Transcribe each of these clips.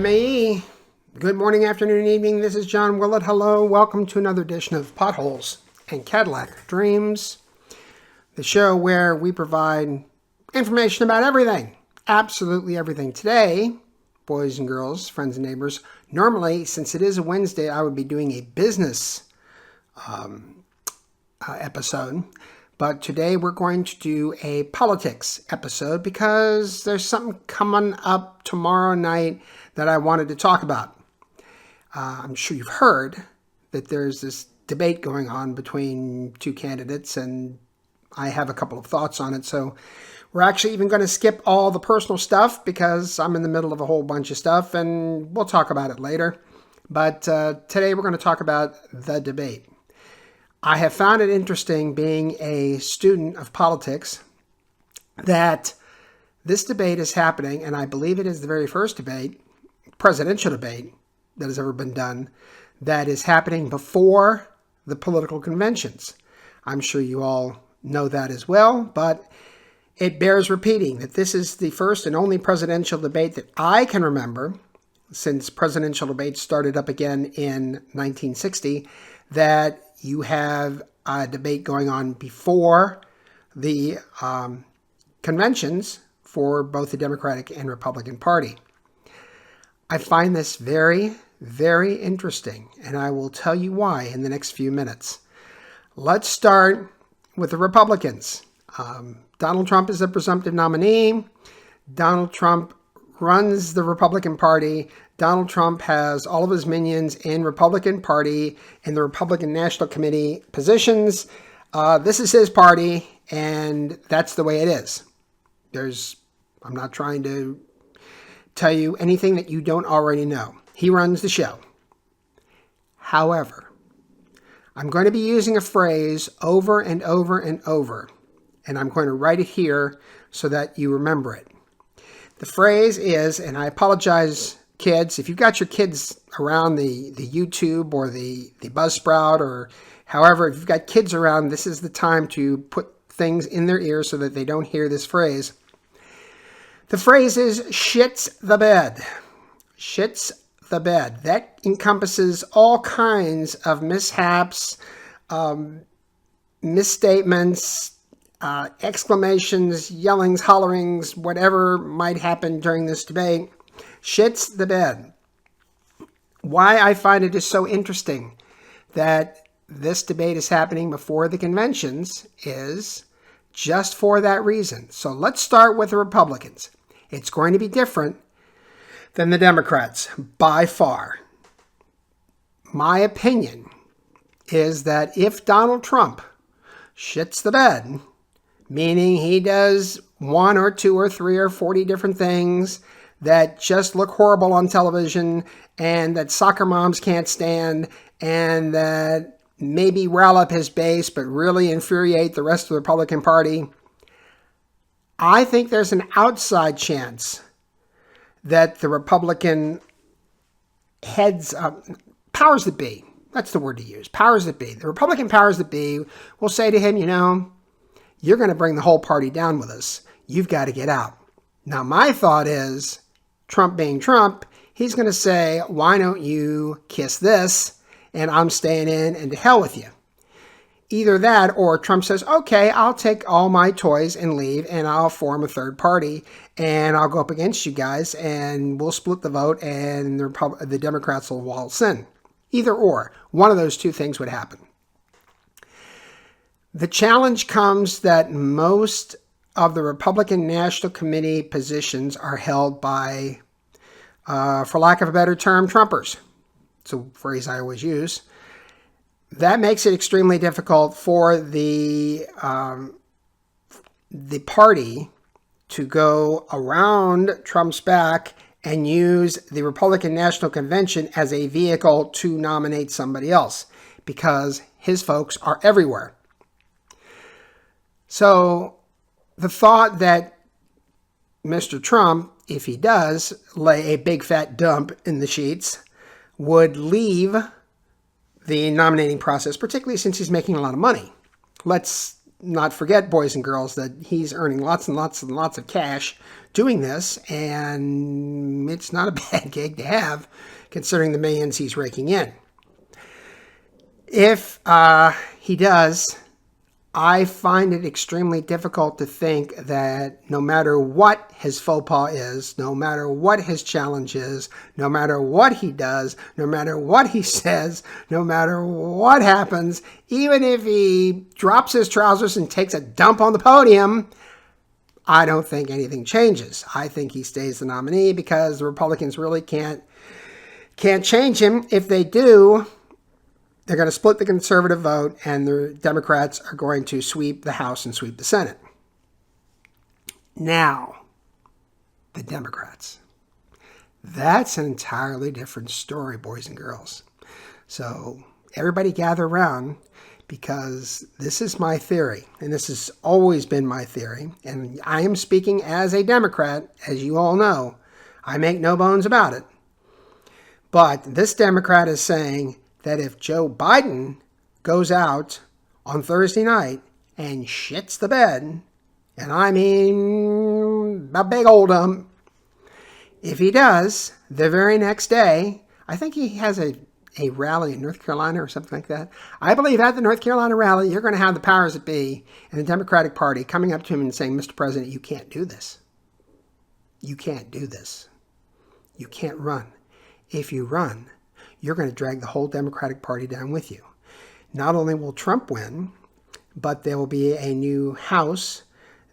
MAE. Good morning, afternoon, evening. This is John Willett. Hello. Welcome to another edition of Potholes and Cadillac Dreams, the show where we provide information about everything, absolutely everything. Today, boys and girls, friends and neighbors, normally, since it is a Wednesday, I would be doing a business episode. But today we're going to do a politics episode because there's something coming up tomorrow night that I wanted to talk about. I'm sure you've heard that there's this debate going on between two candidates, and I have a couple of thoughts on it. So we're actually even going to skip all the personal stuff because I'm in the middle of a whole bunch of stuff, and we'll talk about it later. But today we're going to talk about the debate. I have found it interesting, being a student of politics, that this debate is happening, and I believe it is the very first debate, presidential debate, that has ever been done, that is happening before the political conventions. I'm sure you all know that as well, but it bears repeating that this is the first and only presidential debate that I can remember, since presidential debates started up again in 1960, that you have a debate going on before the conventions for both the Democratic and Republican Party. I find this very, very interesting, and I will tell you why in the next few minutes. Let's start with the Republicans. Donald Trump is the presumptive nominee. Donald Trump runs the Republican Party. Donald Trump has all of his minions in Republican Party and the Republican National Committee positions. This is his party, and that's the way it is. I'm not trying to tell you anything that you don't already know. He runs the show. However, I'm going to be using a phrase over and over and over, and I'm going to write it here so that you remember it. The phrase is, and I apologize, kids, if you've got your kids around the YouTube or the Buzzsprout, or however, if you've got kids around, this is the time to put things in their ears so that they don't hear this phrase. The phrase is shits the bed. Shits the bed. That encompasses all kinds of mishaps, misstatements, exclamations, yellings, hollerings, whatever might happen during this debate. Shits the bed. Why I find it is so interesting that this debate is happening before the conventions is just for that reason. So let's start with the Republicans. It's going to be different than the Democrats by far. My opinion is that if Donald Trump shits the bed, meaning he does 1 or 2 or 3 or 40 different things that just look horrible on television and that soccer moms can't stand and that maybe rile up his base but really infuriate the rest of the Republican Party, I think there's an outside chance that the Republican powers that be, that's the word to use, powers that be, the Republican powers that be will say to him, you're going to bring the whole party down with us. You've got to get out. Now, my thought is, Trump being Trump, he's going to say, why don't you kiss this, and I'm staying in, and to hell with you. Either that, or Trump says, okay, I'll take all my toys and leave, and I'll form a third party, and I'll go up against you guys, and we'll split the vote, and the Democrats will waltz in. Either or. One of those two things would happen. The challenge comes that most of the Republican National Committee positions are held by, for lack of a better term, Trumpers. It's a phrase I always use. That makes it extremely difficult for the party to go around Trump's back and use the Republican National Convention as a vehicle to nominate somebody else, because his folks are everywhere. So the thought that Mr. Trump, if he does lay a big fat dump in the sheets, would leave the nominating process, particularly since he's making a lot of money. Let's not forget, boys and girls, that he's earning lots and lots and lots of cash doing this, and it's not a bad gig to have, considering the millions he's raking in. If he does, I find it extremely difficult to think that no matter what his faux pas is, no matter what his challenge is, no matter what he does, no matter what he says, no matter what happens, even if he drops his trousers and takes a dump on the podium, I don't think anything changes. I think he stays the nominee because the Republicans really can't change him. If they do, they're going to split the conservative vote, and the Democrats are going to sweep the House and sweep the Senate. Now, the Democrats. That's an entirely different story, boys and girls. So everybody gather around, because this is my theory, and this has always been my theory, and I am speaking as a Democrat, as you all know. I make no bones about it. But this Democrat is saying that if Joe Biden goes out on Thursday night and shits the bed, and I mean a big old dump, if he does, the very next day, I think he has a rally in North Carolina or something like that. I believe at the North Carolina rally, you're going to have the powers that be in the Democratic Party coming up to him and saying, Mr. President, you can't do this. You can't do this. You can't run. If you run, you're going to drag the whole Democratic Party down with you. Not only will Trump win, but there will be a new House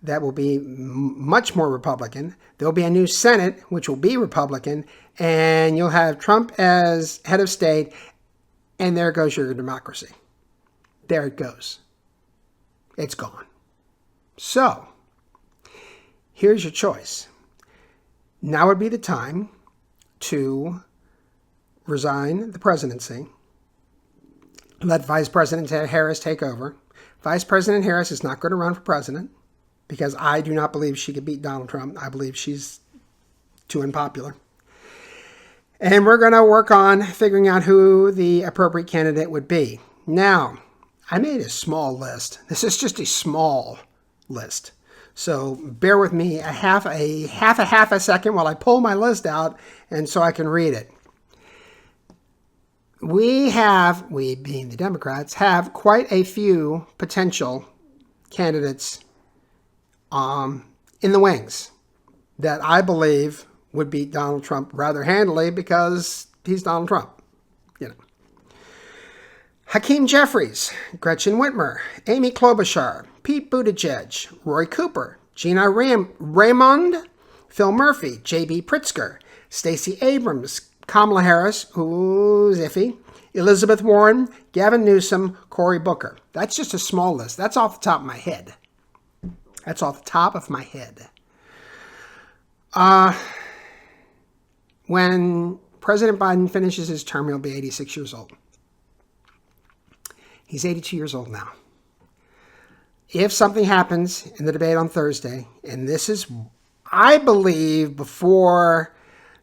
that will be much more Republican. There will be a new Senate, which will be Republican, and you'll have Trump as head of state, and there goes your democracy. There it goes. It's gone. So, here's your choice. Now would be the time to resign the presidency, let Vice President Harris take over. Vice President Harris is not going to run for president because I do not believe she could beat Donald Trump. I believe she's too unpopular. And we're going to work on figuring out who the appropriate candidate would be. Now, I made a small list. This is just a small list. So bear with me a half a second while I pull my list out and so I can read it. We being the Democrats, have quite a few potential candidates in the wings that I believe would beat Donald Trump rather handily because he's Donald Trump. You know. Hakeem Jeffries, Gretchen Whitmer, Amy Klobuchar, Pete Buttigieg, Roy Cooper, Gina Raymond, Phil Murphy, J.B. Pritzker, Stacey Abrams, Kamala Harris, who's iffy, Elizabeth Warren, Gavin Newsom, Cory Booker. That's just a small list. That's off the top of my head. When President Biden finishes his term, he'll be 86 years old. He's 82 years old now. If something happens in the debate on Thursday, and this is, I believe, before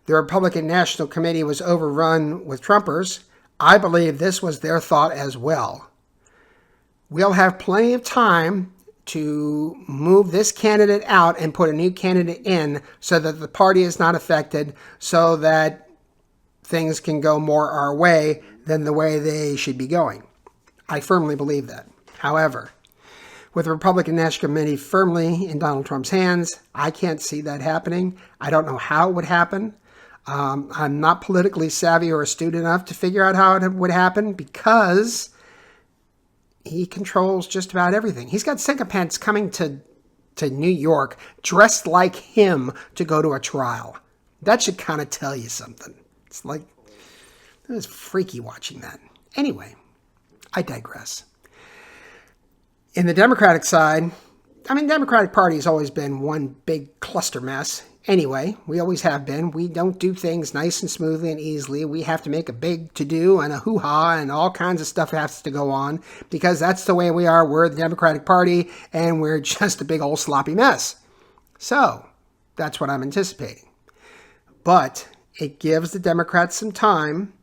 the Republican National Committee was overrun with Trumpers, I believe this was their thought as well. We'll have plenty of time to move this candidate out and put a new candidate in so that the party is not affected, so that things can go more our way than the way they should be going. I firmly believe that. However, with the Republican National Committee firmly in Donald Trump's hands, I can't see that happening. I don't know how it would happen. I'm not politically savvy or astute enough to figure out how it would happen because he controls just about everything. He's got sycophants coming to New York dressed like him to go to a trial. That should kind of tell you something. It's like, it was freaky watching that. Anyway, I digress. In the Democratic side, Democratic Party has always been one big cluster mess. Anyway, we always have been. We don't do things nice and smoothly and easily. We have to make a big to-do and a hoo-ha and all kinds of stuff has to go on because that's the way we are. We're the Democratic Party and we're just a big old sloppy mess. So, that's what I'm anticipating. But it gives the Democrats some time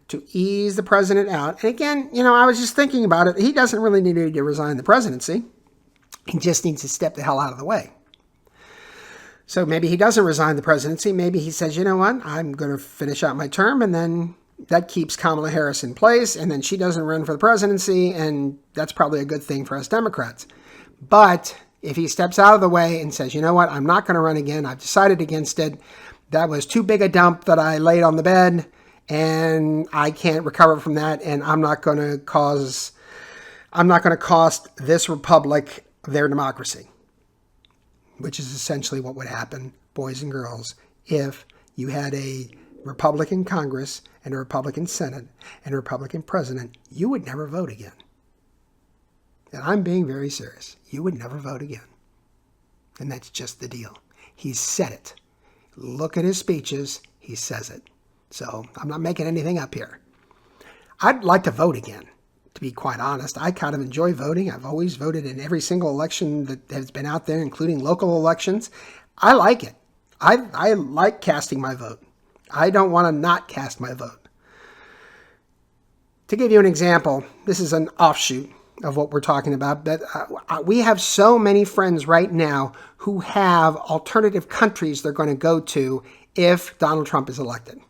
to ease the president out. And again, I was just thinking about it. He doesn't really need to resign the presidency. He just needs to step the hell out of the way. So maybe he doesn't resign the presidency. Maybe he says, you know what, I'm going to finish out my term, and then that keeps Kamala Harris in place, and then she doesn't run for the presidency, and that's probably a good thing for us Democrats. But if he steps out of the way and says, you know what, I'm not going to run again, I've decided against it, that was too big a dump that I laid on the bed, and I can't recover from that, and I'm not going to cost this republic their democracy, which is essentially what would happen, boys and girls, if you had a Republican Congress and a Republican Senate and a Republican president. You would never vote again. And I'm being very serious. You would never vote again. And that's just the deal. He said it. Look at his speeches. He says it. So I'm not making anything up here. I'd like to vote again, to be quite honest. I kind of enjoy voting. I've always voted in every single election that has been out there, including local elections. I like it. I like casting my vote. I don't want to not cast my vote. To give you an example, this is an offshoot of what we're talking about, but we have so many friends right now who have alternative countries they're going to go to if Donald Trump is elected.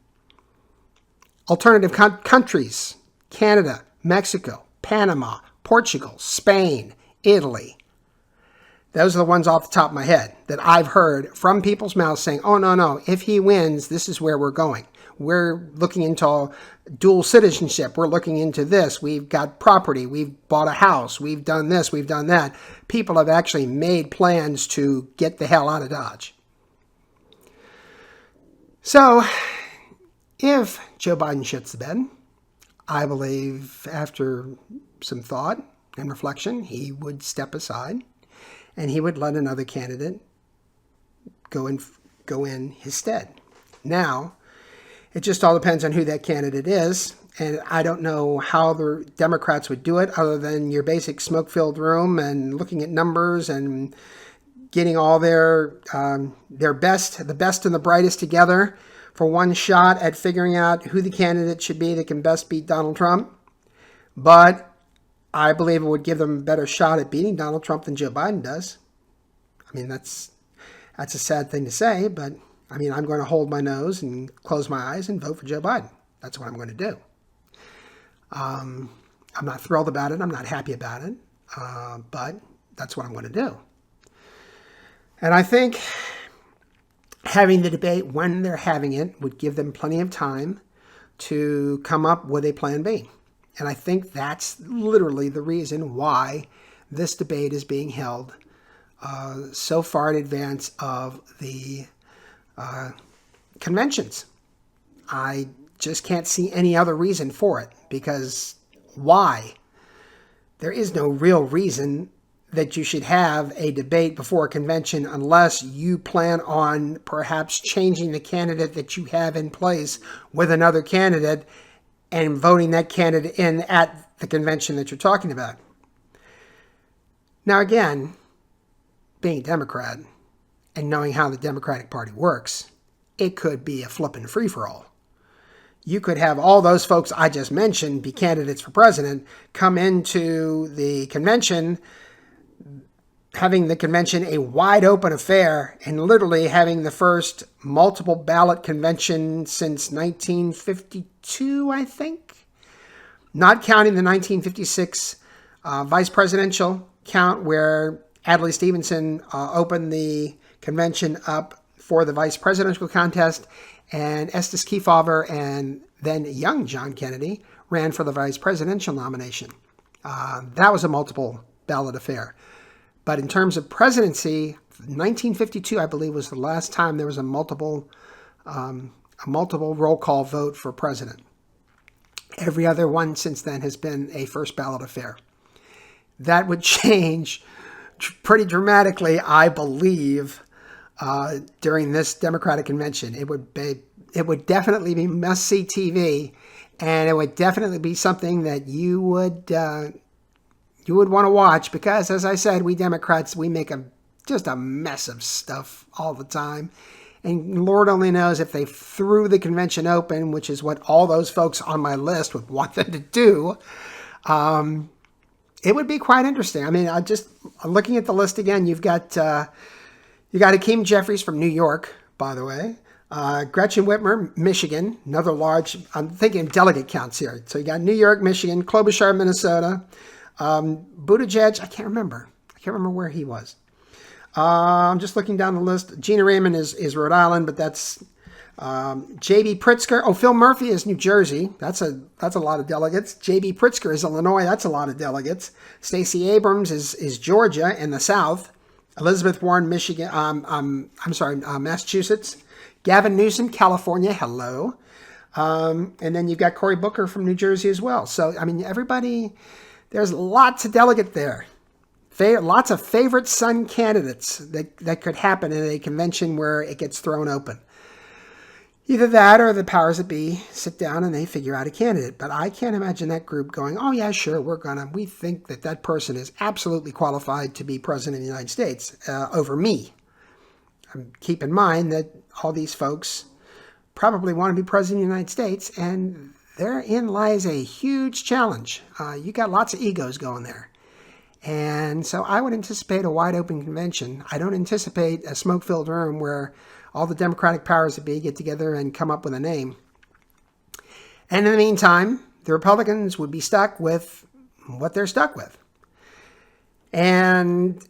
Alternative countries: Canada, Mexico, Panama, Portugal, Spain, Italy. Those are the ones off the top of my head that I've heard from people's mouths saying, oh, no, if he wins, this is where we're going. We're looking into dual citizenship. We're looking into this. We've got property. We've bought a house. We've done this. We've done that. People have actually made plans to get the hell out of Dodge. So if Joe Biden shits the bed, I believe after some thought and reflection, he would step aside and he would let another candidate go in his stead. Now, it just all depends on who that candidate is, and I don't know how the Democrats would do it other than your basic smoke-filled room and looking at numbers and getting all their best, the best and the brightest together for one shot at figuring out who the candidate should be that can best beat Donald Trump. But I believe it would give them a better shot at beating Donald Trump than Joe Biden does. I mean, that's a sad thing to say, but I mean, I'm going to hold my nose and close my eyes and vote for Joe Biden. That's what I'm going to do. I'm not thrilled about it. I'm not happy about it. But that's what I'm going to do. And I think having the debate when they're having it would give them plenty of time to come up with a plan B. And I think that's literally the reason why this debate is being held so far in advance of the conventions. I just can't see any other reason for it, because why? There is no real reason that you should have a debate before a convention unless you plan on perhaps changing the candidate that you have in place with another candidate and voting that candidate in at the convention that you're talking about. Now again, being a Democrat and knowing how the Democratic Party works, it could be a flippin' free-for-all. You could have all those folks I just mentioned be candidates for president, come into the convention, having the convention a wide open affair, and literally having the first multiple ballot convention since 1952, I think. Not counting the 1956 vice presidential count where Adlai Stevenson opened the convention up for the vice presidential contest, and Estes Kefauver and then young John Kennedy ran for the vice presidential nomination. That was a multiple ballot affair. But in terms of presidency, 1952, I believe, was the last time there was a multiple roll call vote for president. Every other one since then has been a first ballot affair. That would change pretty dramatically, I believe, during this Democratic convention. It would definitely be must-see TV, and it would definitely be something that you would want to watch, because, as I said, we Democrats, we make just a mess of stuff all the time. And Lord only knows if they threw the convention open, which is what all those folks on my list would want them to do, It would be quite interesting. I mean, I'm looking at the list again. You got Hakeem Jeffries from New York, by the way. Gretchen Whitmer, Michigan, another large. I'm thinking delegate counts here. So you got New York, Michigan, Klobuchar, Minnesota, Buttigieg. I can't remember where he was. I'm just looking down the list. Gina Raymond is Rhode Island, but that's J.B. Pritzker. Oh, Phil Murphy is New Jersey. That's a lot of delegates. J.B. Pritzker is Illinois. That's a lot of delegates. Stacey Abrams is Georgia in the South. Elizabeth Warren, Michigan. Massachusetts. Gavin Newsom, California. Hello. And then you've got Cory Booker from New Jersey as well. So, I mean, everybody, there's lots of delegate there. Lots of favorite son candidates that could happen in a convention where it gets thrown open. Either that or the powers that be sit down and they figure out a candidate. But I can't imagine that group going, oh, yeah, sure, we think that person is absolutely qualified to be president of the United States over me. Keep in mind that all these folks probably want to be president of the United States, and therein lies a huge challenge. You got lots of egos going there. And so I would anticipate a wide open convention. I don't anticipate a smoke-filled room where all the Democratic powers that be get together and come up with a name. And in the meantime, the Republicans would be stuck with what they're stuck with. And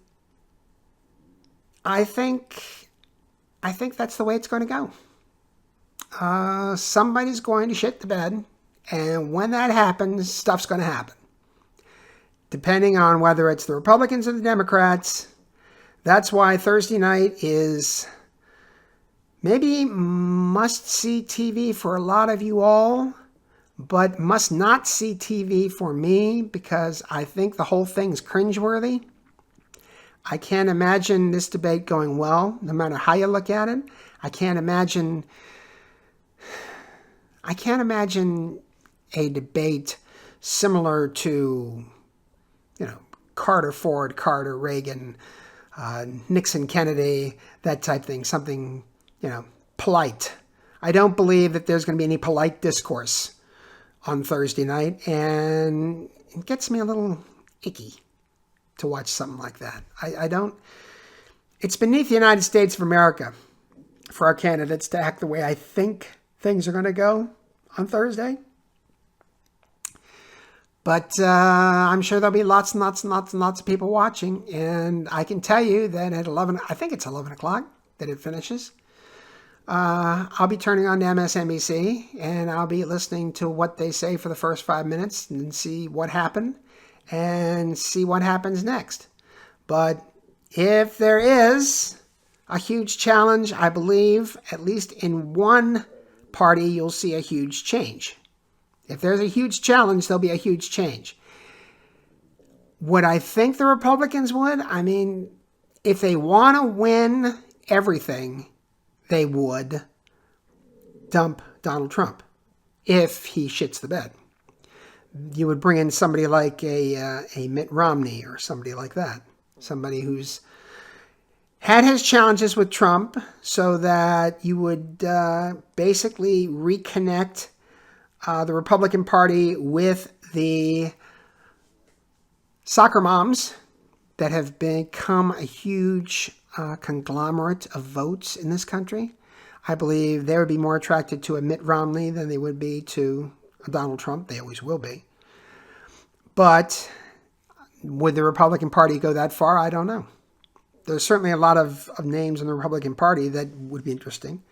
I think that's the way it's going to go. Somebody's going to shit the bed. And when that happens, stuff's going to happen. Depending on whether it's the Republicans or the Democrats. That's why Thursday night is maybe must-see TV for a lot of you all, but must-not-see TV for me because I think the whole thing's cringeworthy. I can't imagine this debate going well, no matter how you look at it. I can't imagine a debate similar to, Carter, Ford, Carter, Reagan, Nixon, Kennedy, that type thing, something, polite. I don't believe that there's going to be any polite discourse on Thursday night, and it gets me a little icky to watch something like that. I don't. It's beneath the United States of America for our candidates to act the way I think things are going to go on Thursday. But I'm sure there'll be lots and lots and lots and lots of people watching. And I can tell you that at 11, I think it's 11 o'clock that it finishes. I'll be turning on to MSNBC and I'll be listening to what they say for the first 5 minutes and see what happened and see what happens next. But if there is a huge challenge, I believe at least in one party you'll see a huge change. If there's a huge challenge, there'll be a huge change. Would I think the Republicans would? I mean, if they want to win everything, they would dump Donald Trump if he shits the bed. You would bring in somebody like a Mitt Romney or somebody like that. Somebody who's had his challenges with Trump so that you would basically reconnect the Republican Party with the soccer moms that have become a huge conglomerate of votes in this country. I believe they would be more attracted to a Mitt Romney than they would be to a Donald Trump. They always will be. But would the Republican Party go that far? I don't know. There's certainly a lot of names in the Republican Party that would be interesting.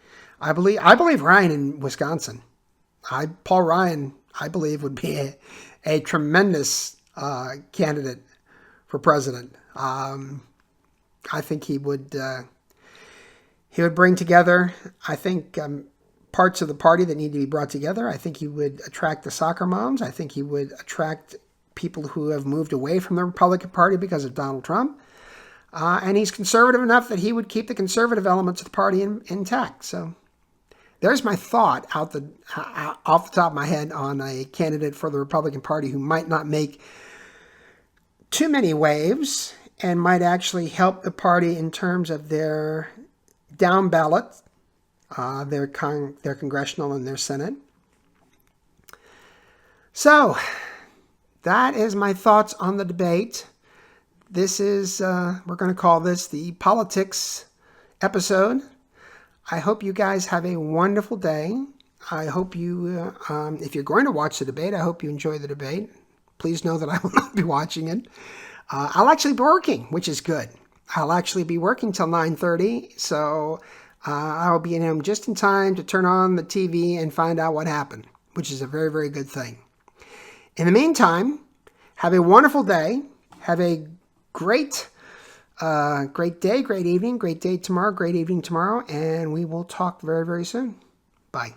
I believe Ryan in Wisconsin. Paul Ryan, I believe, would be a tremendous candidate for president. I think he would bring together, I think, parts of the party that need to be brought together. I think he would attract the soccer moms. I think he would attract people who have moved away from the Republican Party because of Donald Trump. And he's conservative enough that he would keep the conservative elements of the party intact. So there's my thought off the top of my head on a candidate for the Republican Party who might not make too many waves and might actually help the party in terms of their down ballot, their congressional and their Senate. So that is my thoughts on the debate. This is, we're going to call this the politics episode. I hope you guys have a wonderful day. I hope you, if you're going to watch the debate, I hope you enjoy the debate. Please know that I will not be watching it. I'll actually be working, which is good. I'll actually be working till 9:30, so I'll be in home just in time to turn on the TV and find out what happened, which is a very, very good thing. In the meantime, have a wonderful day. Have a great day, great evening, great day tomorrow, great evening tomorrow, and we will talk very, very soon. Bye.